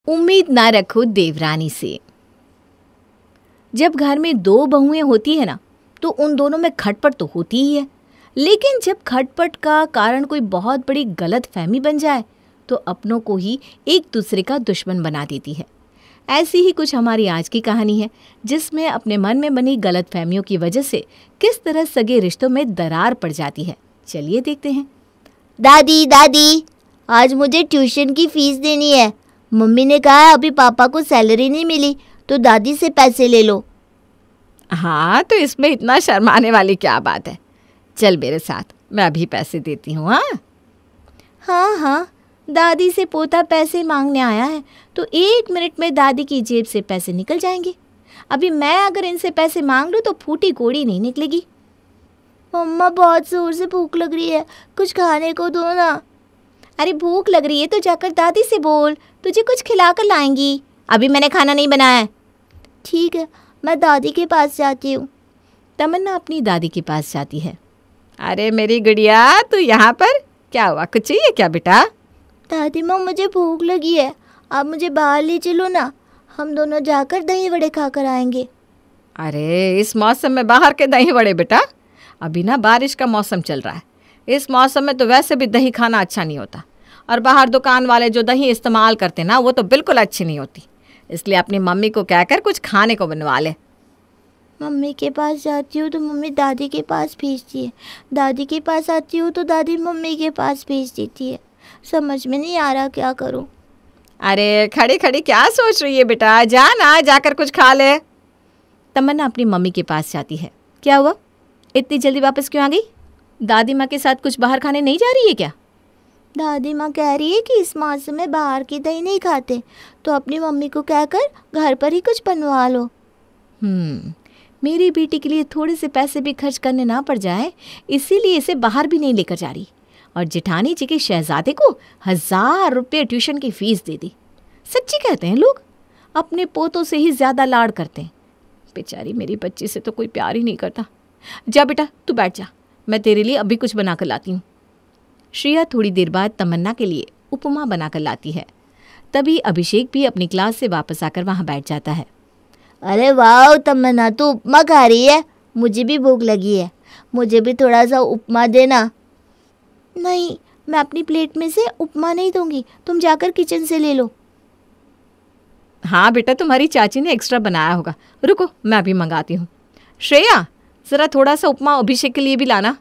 उम्मीद ना रखो देवरानी से। जब घर में दो बहुएं होती है ना, तो उन दोनों में खटपट तो होती ही है, लेकिन जब खटपट का कारण कोई बहुत बड़ी गलत फहमी बन जाए तो अपनों को ही एक दूसरे का दुश्मन बना देती है। ऐसी ही कुछ हमारी आज की कहानी है, जिसमें अपने मन में बनी गलत फहमियों की वजह से किस तरह सगे रिश्तों में दरार पड़ जाती है। चलिए देखते हैं। दादी दादी, आज मुझे ट्यूशन की फीस देनी है। मम्मी ने कहा अभी पापा को सैलरी नहीं मिली तो दादी से पैसे ले लो। हाँ, तो इसमें इतना शर्माने वाली क्या बात है। चल मेरे साथ, मैं अभी पैसे देती हूँ। हाँ, दादी से पोता पैसे मांगने आया है तो 1 मिनट में दादी की जेब से पैसे निकल जाएंगे। अभी मैं अगर इनसे पैसे मांग लूँ तो फूटी कोड़ी नहीं निकलेगी। मम्मा, बहुत जोर से भूख लग रही है, कुछ खाने को दो ना। अरे भूख लग रही है तो जाकर दादी से बोल, तुझे कुछ खिला कर लाएंगी। अभी मैंने खाना नहीं बनाया है। ठीक है, मैं दादी के पास जाती हूँ। तमन्ना अपनी दादी के पास जाती है। अरे मेरी गुड़िया, तू यहाँ पर क्या हुआ? कुछ चाहिए क्या बेटा? दादी माँ, मुझे भूख लगी है, आप मुझे बाहर ले चलो ना, हम दोनों जाकर दही वड़े खाकर आएंगे। अरे इस मौसम में बाहर के दही वड़े बेटा? अभी ना बारिश का मौसम चल रहा है। इस मौसम में तो वैसे भी दही खाना अच्छा नहीं होता, और बाहर दुकान वाले जो दही इस्तेमाल करते ना, वो तो बिल्कुल अच्छी नहीं होती। इसलिए अपनी मम्मी को कहकर कुछ खाने को बनवा ले। मम्मी के पास जाती हूँ तो मम्मी दादी के पास भेजती है, दादी के पास आती हूँ तो दादी मम्मी के पास भेज देती है। समझ में नहीं आ रहा क्या करूँ। अरे खड़ी खड़ी क्या सोच रही है बेटा? जा ना, जाकर कुछ खा ले। तमन्ना अपनी मम्मी के पास जाती है। क्या हुआ, इतनी जल्दी वापस क्यों आ गई? दादी माँ के साथ कुछ बाहर खाने नहीं जा रही है क्या? दादी माँ कह रही है कि इस मौसम में बाहर की दही नहीं खाते, तो अपनी मम्मी को कहकर घर पर ही कुछ बनवा लो। मेरी बेटी के लिए थोड़े से पैसे भी खर्च करने ना पड़ जाए, इसीलिए इसे बाहर भी नहीं लेकर जा रही। और जेठानी जी के शहजादे को 1000 रुपये ट्यूशन की फीस दे दी। सच्ची कहते हैं लोग, अपने पोतों से ही ज़्यादा लाड़ करते हैं। बेचारी मेरी बच्ची से तो कोई प्यार ही नहीं करता। जा बेटा, तू बैठ जा, मैं तेरे लिए अभी कुछ बना कर लाती हूँ। श्रेया थोड़ी देर बाद तमन्ना के लिए उपमा बनाकर लाती है। तभी अभिषेक भी अपनी क्लास से वापस आकर वहाँ बैठ जाता है। अरे वाह तमन्ना, तू उपमा खा रही है? मुझे भी भूख लगी है, मुझे भी थोड़ा सा उपमा देना। नहीं, मैं अपनी प्लेट में से उपमा नहीं दूंगी, तुम जाकर किचन से ले लो। हाँ बेटा, तुम्हारी चाची ने एक्स्ट्रा बनाया होगा, रुको मैं अभी मंगाती हूँ। श्रेया, ज़रा थोड़ा सा उपमा अभिषेक के लिए भी लाना।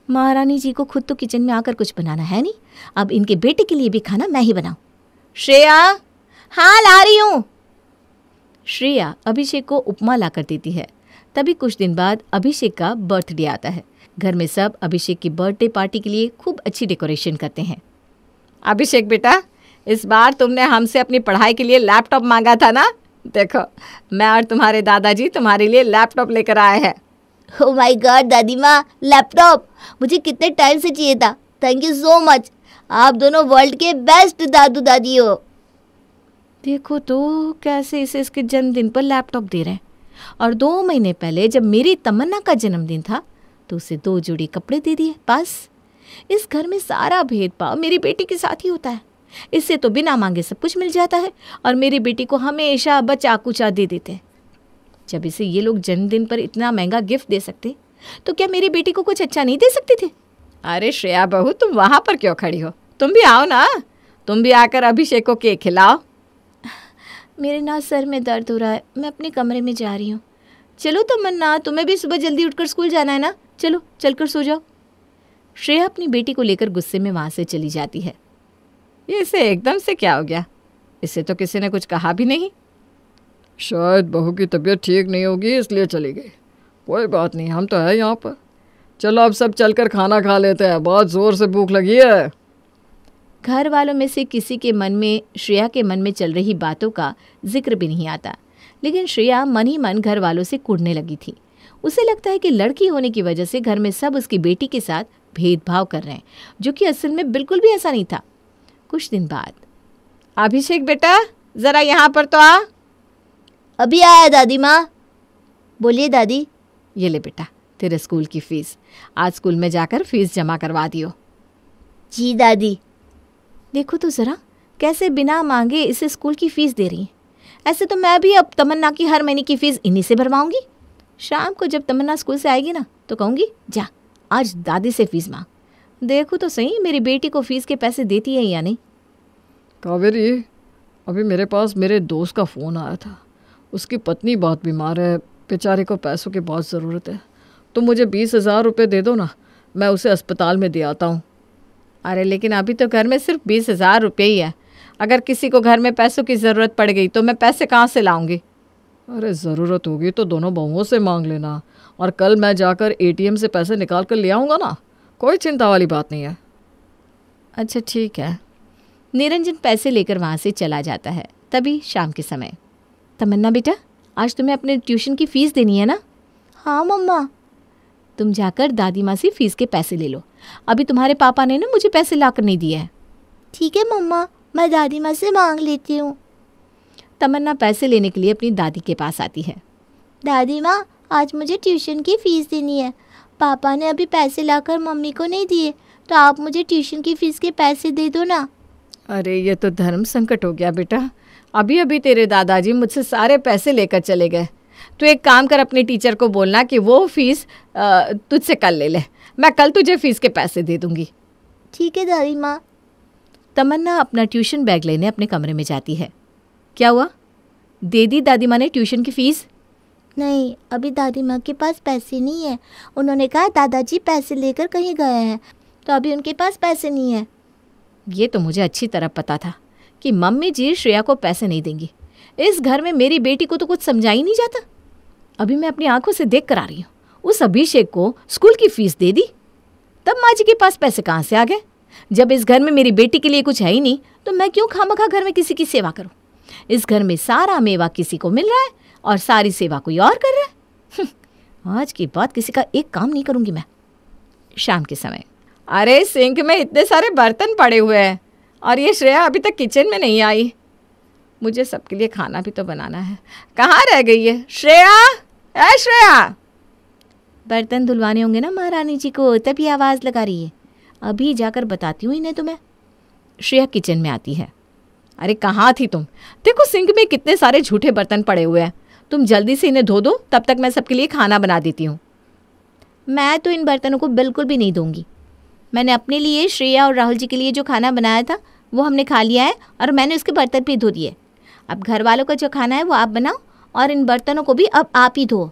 महारानी जी को खुद तो किचन में आकर कुछ बनाना है नहीं, अब इनके बेटे के लिए भी खाना मैं ही बनाऊं। श्रेया, हाँ ला रही हूँ। श्रेया अभिषेक को उपमा लाकर देती है। तभी कुछ दिन बाद अभिषेक का बर्थडे आता है। घर में सब अभिषेक की बर्थडे पार्टी के लिए खूब अच्छी डेकोरेशन करते हैं। अभिषेक बेटा, इस बार तुमने हमसे अपनी पढ़ाई के लिए लैपटॉप मांगा था ना, देखो मैं और तुम्हारे दादाजी तुम्हारे लिए लैपटॉप लेकर आए हैं। ओह माय गॉड दादी माँ, लैपटॉप मुझे कितने टाइम से चाहिए था। थैंक यू सो मच, आप दोनों वर्ल्ड के बेस्ट दादू दादी हो। देखो तो कैसे इसे इसके जन्मदिन पर लैपटॉप दे रहे हैं, और 2 महीने पहले जब मेरी तमन्ना का जन्मदिन था तो उसे 2 जोड़ी कपड़े दे दिए। बस इस घर में सारा भेदभाव मेरी बेटी के साथ ही होता है। इससे तो बिना मांगे सब कुछ मिल जाता है, और मेरी बेटी को हमेशा बचा कुचा दे देते हैं। जब इसे ये लोग जन्मदिन पर इतना महंगा गिफ्ट दे सकते तो क्या मेरी बेटी को कुछ अच्छा नहीं दे सकते थे? अरे श्रेया बहू, तुम वहाँ पर क्यों खड़ी हो? तुम भी आओ ना, तुम भी आकर अभिषेक को केक खिलाओ। मेरे ना सर में दर्द हो रहा है, मैं अपने कमरे में जा रही हूँ। चलो तमन्ना, तुम्हें भी सुबह जल्दी उठकर स्कूल जाना है ना, चलो चलकर सो जाओ। श्रेया अपनी बेटी को लेकर गुस्से में वहाँ से चली जाती है। ये इसे एकदम से क्या हो गया? इसे तो किसी ने कुछ कहा भी नहीं। शायद बहू की तबीयत ठीक नहीं होगी इसलिए चली गई। कोई बात नहीं, हम तो है यहाँ पर। चलो अब सब चलकर खाना खा लेते हैं, बहुत ज़ोर से भूख लगी है। घर वालों में से किसी के मन में श्रेया के मन में चल रही बातों का जिक्र भी नहीं आता, लेकिन श्रेया मन ही मन घर वालों से कुढ़ने लगी थी। उसे लगता है कि लड़की होने की वजह से घर में सब उसकी बेटी के साथ भेदभाव कर रहे हैं, जो कि असल में बिल्कुल भी ऐसा नहीं था। कुछ दिन बाद, अभिषेक बेटा ज़रा यहाँ पर तो आ। अभी आया दादी माँ। बोलिए दादी। ये ले बेटा तेरे स्कूल की फ़ीस, आज स्कूल में जाकर फ़ीस जमा करवा दियो। जी दादी। देखो तो ज़रा, कैसे बिना मांगे इसे स्कूल की फ़ीस दे रही हैं। ऐसे तो मैं भी अब तमन्ना की हर महीने की फ़ीस इन्हीं से भरवाऊँगी। शाम को जब तमन्ना स्कूल से आएगी ना तो कहूँगी, जा आज दादी से फ़ीस मांग, देखो तो सही मेरी बेटी को फ़ीस के पैसे देती है या नहीं। कावेरी, अभी मेरे पास मेरे दोस्त का फ़ोन आया था। उसकी पत्नी बहुत बीमार है, बेचारे को पैसों की बहुत ज़रूरत है। तो मुझे 20,000 रुपये दे दो ना, मैं उसे अस्पताल में दे आता हूँ। अरे लेकिन अभी तो घर में सिर्फ 20,000 रुपये ही है। अगर किसी को घर में पैसों की ज़रूरत पड़ गई तो मैं पैसे कहाँ से लाऊंगी? अरे ज़रूरत होगी तो दोनों बहुओं से मांग लेना, और कल मैं जाकर ATM से पैसे निकाल कर ले आऊँगा ना, कोई चिंता वाली बात नहीं है। अच्छा ठीक है। निरंजन पैसे लेकर वहाँ से चला जाता है। तभी शाम के समय, तमन्ना बेटा, आज तुम्हें अपने ट्यूशन की फ़ीस देनी है ना? हाँ मम्मा। तुम जाकर दादी माँ से फ़ीस के पैसे ले लो। अभी तुम्हारे पापा ने ना मुझे पैसे ला कर नहीं दिए हैं। ठीक है मम्मा, मैं दादी माँ से मांग लेती हूँ। तमन्ना पैसे लेने के लिए अपनी दादी के पास आती है। दादी माँ, आज मुझे ट्यूशन की फ़ीस देनी है। पापा ने अभी पैसे लाकर मम्मी को नहीं दिए, तो आप मुझे ट्यूशन की फ़ीस के पैसे दे दो ना। अरे ये तो धर्म संकट हो गया बेटा। अभी अभी तेरे दादाजी मुझसे सारे पैसे लेकर चले गए। तो एक काम कर, अपने टीचर को बोलना कि वो फ़ीस तुझसे कल ले। मैं कल तुझे फ़ीस के पैसे दे दूँगी। ठीक है दादी माँ। तमन्ना अपना ट्यूशन बैग लेने अपने कमरे में जाती है। क्या हुआ, दे दी दादी माँ ने ट्यूशन की फ़ीस? नहीं, अभी दादी माँ के पास पैसे नहीं है। उन्होंने कहा दादाजी पैसे लेकर कहीं गए हैं, तो अभी उनके पास पैसे नहीं है। ये तो मुझे अच्छी तरह पता था कि मम्मी जी श्रेया को पैसे नहीं देंगी। इस घर में मेरी बेटी को तो कुछ समझा ही नहीं जाता। अभी मैं अपनी आंखों से देख कर आ रही हूँ, उस अभिषेक को स्कूल की फ़ीस दे दी, तब माँ जी के पास पैसे कहाँ से आ गए? जब इस घर में मेरी बेटी के लिए कुछ है ही नहीं, तो मैं क्यों खामखा घर में किसी की सेवा करूँ? इस घर में सारा मेवा किसी को मिल रहा है और सारी सेवा कोई और कर रहा है। आज की बात किसी का एक काम नहीं करूँगी मैं। शाम के समय, अरे सिंक में इतने सारे बर्तन पड़े हुए हैं और ये श्रेया अभी तक किचन में नहीं आई। मुझे सबके लिए खाना भी तो बनाना है। कहाँ रह गई है श्रेया? ऐ श्रेया! बर्तन धुलवाने होंगे ना महारानी जी को, तभी आवाज़ लगा रही है। अभी जाकर बताती हूँ इन्हें तुम्हें। श्रेया किचन में आती है। अरे कहाँ थी तुम? देखो सिंक में कितने सारे झूठे बर्तन पड़े हुए हैं, तुम जल्दी से इन्हें धो दो, तब तक मैं सबके लिए खाना बना देती हूँ। मैं तो इन बर्तनों को बिल्कुल भी नहीं दूंगी। मैंने अपने लिए, श्रेया और राहुल जी के लिए जो खाना बनाया था वो हमने खा लिया है और मैंने उसके बर्तन भी धो दिए। अब घर वालों का जो खाना है वो आप बनाओ और इन बर्तनों को भी अब आप ही धो।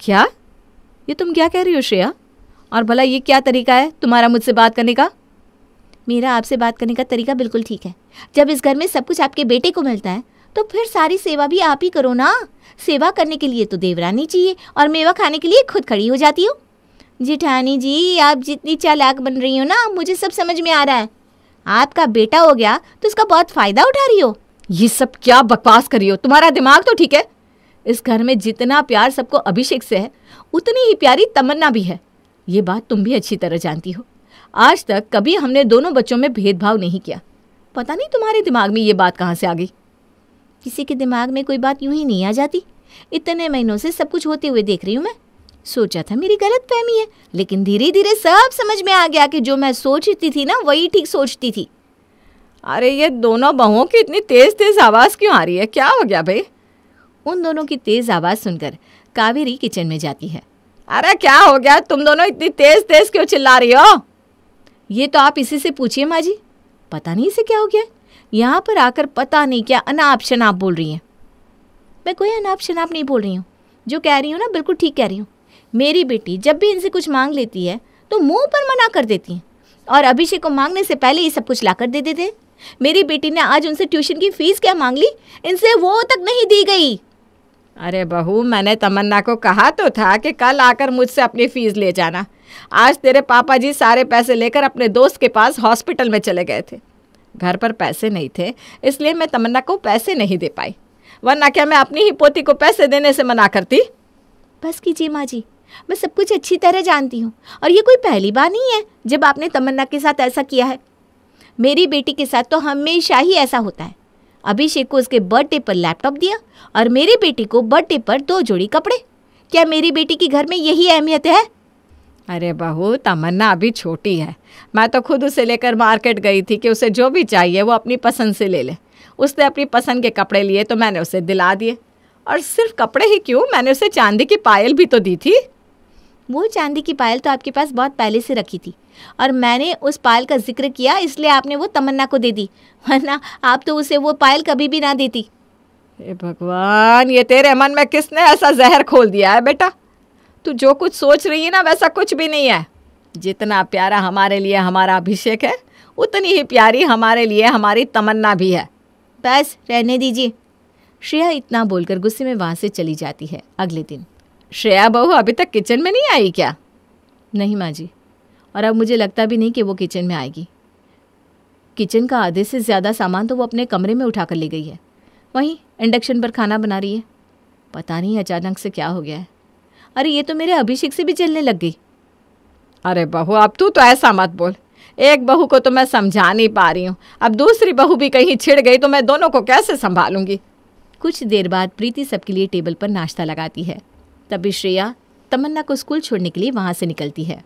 क्या? ये तुम क्या कह रही हो श्रेया? और भला ये क्या तरीका है तुम्हारा मुझसे बात करने का? मेरा आपसे बात करने का तरीका बिल्कुल ठीक है। जब इस घर में सब कुछ आपके बेटे को मिलता है तो फिर सारी सेवा भी आप ही करो ना। सेवा करने के लिए तो देवरानी चाहिए और मेवा खाने के लिए खुद खड़ी हो जाती हो। जिठानी जी, आप जितनी चालाक बन रही हो ना, मुझे सब समझ में आ रहा है। आपका बेटा हो गया तो उसका बहुत फ़ायदा उठा रही हो। ये सब क्या बकवास कर रही हो? तुम्हारा दिमाग तो ठीक है? इस घर में जितना प्यार सबको अभिषेक से है, उतनी ही प्यारी तमन्ना भी है। ये बात तुम भी अच्छी तरह जानती हो। आज तक कभी हमने दोनों बच्चों में भेदभाव नहीं किया। पता नहीं तुम्हारे दिमाग में ये बात कहाँ से आ गई। किसी के दिमाग में कोई बात यूं ही नहीं आ जाती। इतने महीनों से सब कुछ होते हुए देख रही हूँ मैं। सोचा था मेरी गलत फहमी है, लेकिन धीरे धीरे सब समझ में आ गया कि जो मैं सोचती थी ना वही ठीक सोचती थी। अरे ये दोनों बहुओं की इतनी तेज तेज आवाज़ क्यों आ रही है? क्या हो गया भाई? उन दोनों की तेज आवाज़ सुनकर कावेरी किचन में जाती है। अरे क्या हो गया? तुम दोनों इतनी तेज तेज क्यों चिल्ला रही हो? ये तो आप इसी से पूछिए माँ जी। पता नहीं इसे क्या हो गया, यहाँ पर आकर पता नहीं क्या अनाप शनाप बोल रही हैं। मैं कोई अनाप शनाप नहीं बोल रही हूँ। जो कह रही हूँ ना बिल्कुल ठीक कह रही हूँ। मेरी बेटी जब भी इनसे कुछ मांग लेती है तो मुंह पर मना कर देती हैं और अभिषेक को मांगने से पहले ये सब कुछ ला कर दे देते हैं। मेरी बेटी ने आज उनसे ट्यूशन की फ़ीस क्या मांग ली, इनसे वो तक नहीं दी गई। अरे बहू, मैंने तमन्ना को कहा तो था कि कल आकर मुझसे अपनी फ़ीस ले जाना। आज तेरे पापा जी सारे पैसे लेकर अपने दोस्त के पास हॉस्पिटल में चले गए थे। घर पर पैसे नहीं थे, इसलिए मैं तमन्ना को पैसे नहीं दे पाई, वरना क्या मैं अपनी ही पोती को पैसे देने से मना करती? बस कीजिए माँ जी, मैं सब कुछ अच्छी तरह जानती हूँ और ये कोई पहली बार नहीं है जब आपने तमन्ना के साथ ऐसा किया है। मेरी बेटी के साथ तो हमेशा ही ऐसा होता है। अभिषेक को उसके बर्थडे पर लैपटॉप दिया और मेरी बेटी को बर्थडे पर 2 जोड़ी कपड़े। क्या मेरी बेटी की घर में यही अहमियत है? अरे बहू, तमन्ना अभी छोटी है। मैं तो खुद उसे लेकर मार्केट गई थी कि उसे जो भी चाहिए वो अपनी पसंद से ले ले। उसने अपनी पसंद के कपड़े लिए तो मैंने उसे दिला दिए। और सिर्फ कपड़े ही क्यों, मैंने उसे चांदी की पायल भी तो दी थी। वो चांदी की पायल तो आपके पास बहुत पहले से रखी थी, और मैंने उस पायल का जिक्र किया इसलिए आपने वो तमन्ना को दे दी, वरना आप तो उसे वो पायल कभी भी ना देती। हे भगवान, ये तेरे मन में किसने ऐसा जहर खोल दिया है बेटा? तू जो कुछ सोच रही है ना वैसा कुछ भी नहीं है। जितना प्यारा हमारे लिए हमारा अभिषेक है, उतनी ही प्यारी हमारे लिए हमारी तमन्ना भी है। बस रहने दीजिए। श्रेया इतना बोलकर गुस्से में वहाँ से चली जाती है। अगले दिन, श्रेया बहू अभी तक किचन में नहीं आई क्या? नहीं माँ जी, और अब मुझे लगता भी नहीं कि वो किचन में आएगी। किचन का आधे से ज़्यादा सामान तो वो अपने कमरे में उठा कर ले गई है। वहीं इंडक्शन पर खाना बना रही है। पता नहीं अचानक से क्या हो गया है। अरे ये तो मेरे अभिषेक से भी जलने लग गई। अरे बहू, अब तू तो ऐसा मत बोल। एक बहू को तो मैं समझा नहीं पा रही हूँ, अब दूसरी बहू भी कहीं छिड़ गई तो मैं दोनों को कैसे संभालूंगी। कुछ देर बाद प्रीति सबके लिए टेबल पर नाश्ता लगाती है। तभी श्रेया तमन्ना को स्कूल छोड़ने के लिए वहाँ से निकलती है।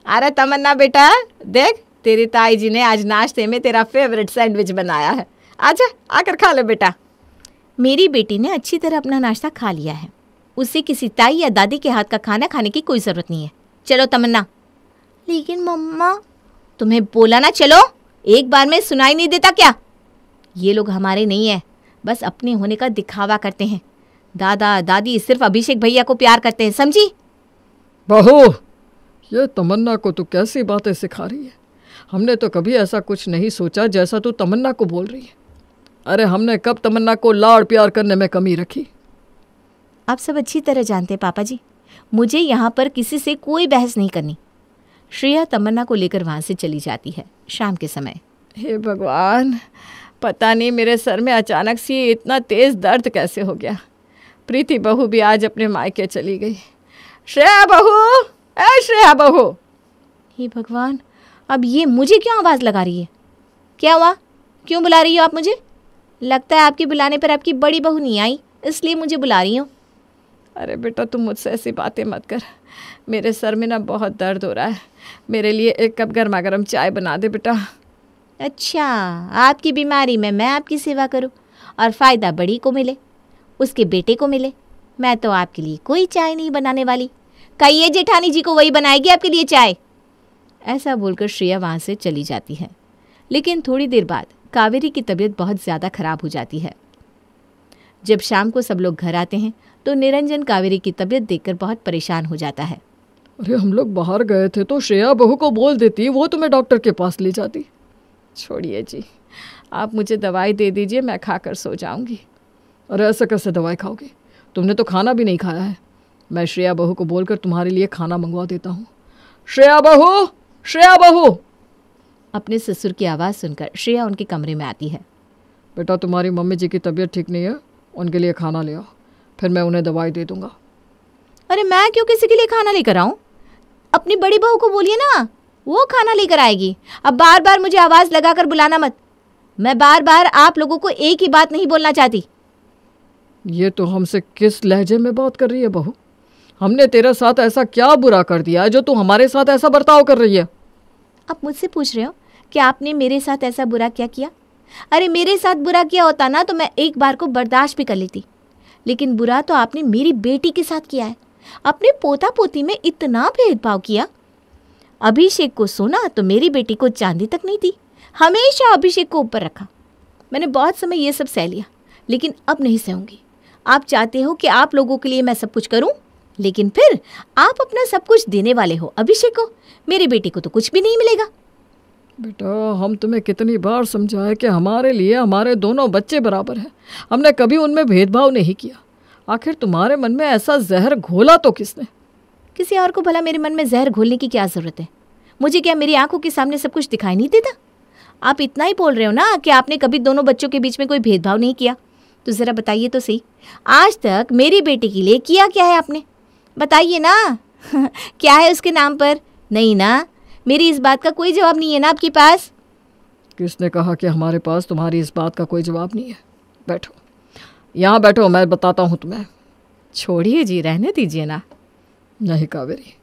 अरे तमन्ना बेटा, देख तेरी ताई जी ने आज नाश्ते में तेरा फेवरेट सैंडविच बनाया है। आजा, आकर खा ले बेटा। मेरी बेटी ने अच्छी तरह अपना नाश्ता खा लिया है, उसे किसी ताई या दादी के हाथ का खाना खाने की कोई ज़रूरत नहीं है। चलो तमन्ना। लेकिन मम्मा। तुम्हें बोला ना चलो, एक बार में सुनाई नहीं देता क्या? ये लोग हमारे नहीं है, बस अपने होने का दिखावा करते हैं। दादा दादी सिर्फ अभिषेक भैया को प्यार करते हैं, समझी? बहू, ये तमन्ना को तू कैसी बातें सिखा रही है? हमने तो कभी ऐसा कुछ नहीं सोचा जैसा तू तमन्ना को बोल रही है। अरे हमने कब तमन्ना को लाड़ प्यार करने में कमी रखी? आप सब अच्छी तरह जानते हैं पापा जी, मुझे यहाँ पर किसी से कोई बहस नहीं करनी। श्रेया तमन्ना को लेकर वहाँ से चली जाती है। शाम के समय, हे भगवान, पता नहीं मेरे सर में अचानक से इतना तेज़ दर्द कैसे हो गया। प्रीति बहू भी आज अपने मायके चली गई। श्रेया बहू, ऐ श्रेया बहू। हे भगवान, अब ये मुझे क्यों आवाज़ लगा रही है? क्या हुआ, क्यों बुला रही हो आप मुझे? लगता है आपके बुलाने पर आपकी बड़ी बहू नहीं आई, इसलिए मुझे बुला रही हो। अरे बेटा, तुम मुझसे ऐसी बातें मत कर। मेरे सर में ना बहुत दर्द हो रहा है। मेरे लिए एक कप गर्मा गर्म चाय बना दे बेटा। अच्छा, आपकी बीमारी में मैं आपकी सेवा करूं और फ़ायदा बड़ी को मिले, उसके बेटे को मिले। मैं तो आपके लिए कोई चाय नहीं बनाने वाली। कहिए जेठानी जी को, वही बनाएगी आपके लिए चाय। ऐसा बोलकर श्रेया वहाँ से चली जाती है। लेकिन थोड़ी देर बाद कावेरी की तबीयत बहुत ज़्यादा खराब हो जाती है। जब शाम को सब लोग घर आते हैं तो निरंजन कावेरी की तबीयत देखकर बहुत परेशान हो जाता है। अरे हम लोग बाहर गए थे तो श्रेया बहू को बोल देती, वो तुम्हें डॉक्टर के पास ले जाती। छोड़िए जी, आप मुझे दवाई दे दीजिए, मैं खाकर सो जाऊंगी। अरे ऐसा कैसे दवाई खाओगी? तुमने तो खाना भी नहीं खाया है। मैं श्रेया बहू को बोलकर तुम्हारे लिए खाना मंगवा देता हूँ। श्रेया बहू, श्रेया बहू। अपने ससुर की आवाज़ सुनकर श्रेया उनके कमरे में आती है। बेटा, तुम्हारी मम्मी जी की तबीयत ठीक नहीं है, उनके लिए खाना ले आओ, फिर मैं उन्हें दवाई दे दूंगा। अरे मैं क्यों किसी के लिए खाना लेकर आऊँ? अपनी बड़ी बहू को बोलिए ना, वो खाना लेकर आएगी। अब बार बार मुझे आवाज़ लगाकर बुलाना मत। मैं बार बार आप लोगों को एक ही बात नहीं बोलना चाहती। ये तो हमसे किस लहजे में बात कर रही है बहू? हमने तेरे साथ ऐसा क्या बुरा कर दिया है जो तू हमारे साथ ऐसा बर्ताव कर रही है? आप मुझसे पूछ रहे हो कि आपने मेरे साथ ऐसा बुरा क्या किया? अरे मेरे साथ बुरा किया होता ना तो मैं एक बार को बर्दाश्त भी कर लेती, लेकिन बुरा तो आपने मेरी बेटी के साथ किया है। अपने पोता पोती में इतना भेदभाव किया। अभिषेक को सोना तो मेरी बेटी को चांदी तक नहीं दी। हमेशा अभिषेक को ऊपर रखा। मैंने बहुत समय ये सब सह लिया, लेकिन अब नहीं सहूँगी। आप चाहते हो कि आप लोगों के लिए मैं सब कुछ करूं, लेकिन फिर आप अपना सब कुछ देने वाले हो अभिषेक को। मेरी बेटी को तो कुछ भी नहीं मिलेगा। बेटा, हम तुम्हें कितनी बार समझाए कि हमारे लिए हमारे दोनों बच्चे बराबर हैं। हमने कभी उनमें भेदभाव नहीं किया। आखिर तुम्हारे मन में ऐसा जहर घोला तो किसने? किसी और को भला मेरे मन में जहर घोलने की क्या ज़रूरत है? मुझे क्या मेरी आंखों के सामने सब कुछ दिखाई नहीं देता? आप इतना ही बोल रहे हो ना कि आपने कभी दोनों बच्चों के बीच में कोई भेदभाव नहीं किया, तो ज़रा बताइए तो सही, आज तक मेरी बेटी के लिए किया क्या है आपने? बताइए ना। क्या है उसके नाम पर? नहीं ना, मेरी इस बात का कोई जवाब नहीं है ना आपके पास? किसने कहा कि हमारे पास तुम्हारी इस बात का कोई जवाब नहीं है? बैठो, यहाँ बैठो, मैं बताता हूँ तुम्हें। छोड़िए जी, रहने दीजिए ना। नहीं कावेरी,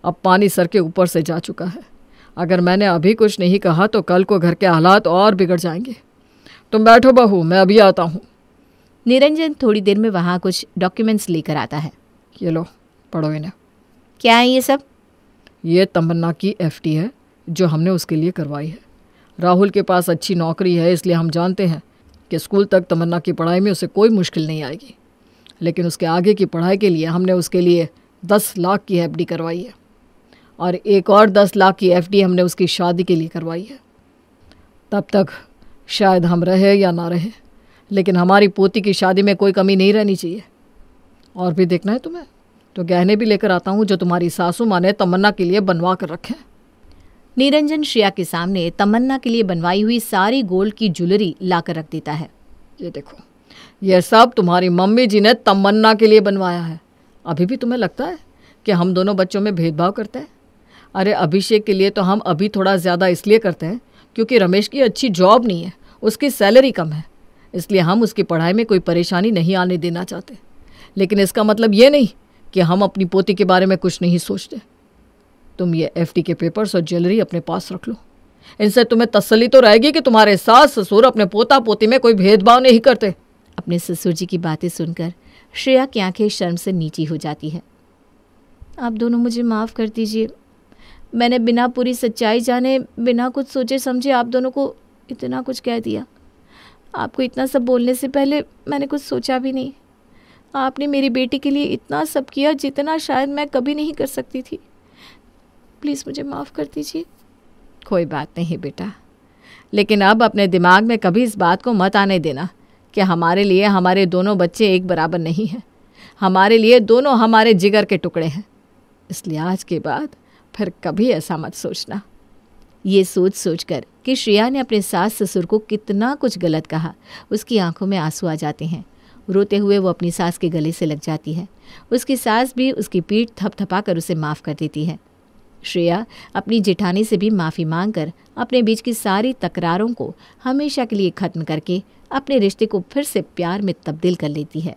अब पानी सर के ऊपर से जा चुका है। अगर मैंने अभी कुछ नहीं कहा तो कल को घर के हालात और बिगड़ जाएंगे। तुम बैठो बहू, मैं अभी आता हूँ। निरंजन थोड़ी देर में वहाँ कुछ डॉक्यूमेंट्स लेकर आता है। ये लो, पढ़ो इन्हें। क्या है ये सब? ये तमन्ना की एफडी है जो हमने उसके लिए करवाई है। राहुल के पास अच्छी नौकरी है, इसलिए हम जानते हैं कि स्कूल तक तमन्ना की पढ़ाई में उसे कोई मुश्किल नहीं आएगी। लेकिन उसके आगे की पढ़ाई के लिए हमने उसके लिए 10 लाख की एफडी करवाई है, और एक और 10 लाख की एफडी हमने उसकी शादी के लिए करवाई है। तब तक शायद हम रहे या ना रहे, लेकिन हमारी पोती की शादी में कोई कमी नहीं रहनी चाहिए। और भी देखना है तुम्हें तो गहने भी लेकर आता हूँ जो तुम्हारी सासू माँ ने तमन्ना के लिए बनवा कर रखे हैं। निरंजन श्रेया के सामने तमन्ना के लिए बनवाई हुई सारी गोल्ड की ज्वेलरी लाकर रख देता है। ये देखो, यह सब तुम्हारी मम्मी जी ने तमन्ना के लिए बनवाया है। अभी भी तुम्हें लगता है कि हम दोनों बच्चों में भेदभाव करते हैं? अरे अभिषेक के लिए तो हम अभी थोड़ा ज़्यादा इसलिए करते हैं क्योंकि रमेश की अच्छी जॉब नहीं है, उसकी सैलरी कम है, इसलिए हम उसकी पढ़ाई में कोई परेशानी नहीं आने देना चाहते। लेकिन इसका मतलब ये नहीं कि हम अपनी पोती के बारे में कुछ नहीं सोचते। तुम ये एफडी के पेपर्स और ज्वेलरी अपने पास रख लो। इनसे तुम्हें तसल्ली तो रहेगी कि तुम्हारे सास ससुर अपने पोता पोती में कोई भेदभाव नहीं करते। अपने ससुर जी की बातें सुनकर श्रेया की आंखें शर्म से नीची हो जाती है। आप दोनों मुझे माफ़ कर दीजिए। मैंने बिना पूरी सच्चाई जाने, बिना कुछ सोचे समझे आप दोनों को इतना कुछ कह दिया। आपको इतना सब बोलने से पहले मैंने कुछ सोचा भी नहीं। आपने मेरी बेटी के लिए इतना सब किया जितना शायद मैं कभी नहीं कर सकती थी। प्लीज़ मुझे माफ़ कर दीजिए। कोई बात नहीं बेटा, लेकिन अब अपने दिमाग में कभी इस बात को मत आने देना कि हमारे लिए हमारे दोनों बच्चे एक बराबर नहीं हैं। हमारे लिए दोनों हमारे जिगर के टुकड़े हैं, इसलिए आज के बाद फिर कभी ऐसा मत सोचना। ये सोच सोचकर कि श्रेया ने अपने सास ससुर को कितना कुछ गलत कहा, उसकी आंखों में आंसू आ जाते हैं। रोते हुए वो अपनी सास के गले से लग जाती है। उसकी सास भी उसकी पीठ थपथपा कर उसे माफ़ कर देती है। श्रेया अपनी जेठानी से भी माफ़ी मांगकर अपने बीच की सारी तकरारों को हमेशा के लिए ख़त्म करके अपने रिश्ते को फिर से प्यार में तब्दील कर लेती है।